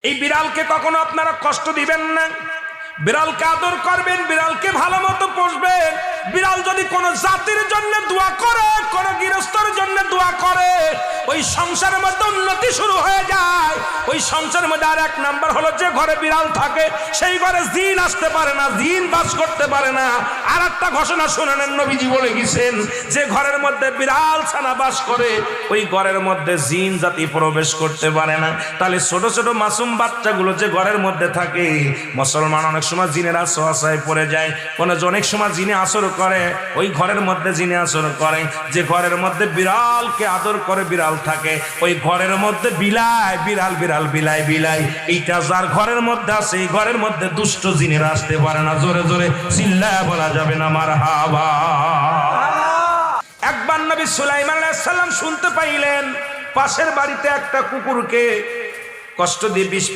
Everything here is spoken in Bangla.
এই বিড়ালকে কখনো আপনারা কষ্ট দিবেন না, বিড়ালকে আদর করবেন, বিড়ালকে ভালো মতো পুষবেন। বিড়াল যদি কোনো জাতির জন্য দোয়া করে, কোনো গৃহস্থর জন্য দোয়া করে, ওই সংসারের মধ্যে উন্নতি শুরু হয়ে যায়। ওই সংসারের মধ্যে আর এক নাম্বার হলো, যে ঘরে বিড়াল থাকে সেই ঘরে জিন আসতে পারে না, জিন বাস করতে পারে না। আর একটা ঘোষণা শুনেন, নবীজি বলে গেছেন, যে ঘরের মধ্যে বিড়াল ছানা বাস করে ওই ঘরের মধ্যে জিন জাতি প্রবেশ করতে পারে না। তাহলে ছোট ছোট মাসুম বাচ্চাগুলো যে ঘরের মধ্যে থাকে, মুসলমান অনেক সময় জিনের আশ্রয় পড়ে যায়, অনেক সময় জিনে আসর করে, ওই ঘরের মধ্যে জিনে আসর করে। যে ঘরের মধ্যে বিড়ালকে আদর করে বিড়াল থাকে, ওই ঘরের মধ্যে বিলাই বিড়াল বিড়াল বিলাই বিলাই, এইটা যার ঘরের মধ্যে আছে এই ঘরের মধ্যে দুষ্ট জিনেরা আসতে পারে না। জোরে জোরে চিল্লায় বলা যাবে না মারহাবা। একবার নবী সুলাইমান আলাইহিস সালাম শুনতে পাইলেন পাশের বাড়িতে একটা কুকুরকে কষ্ট দিয়ে বিষ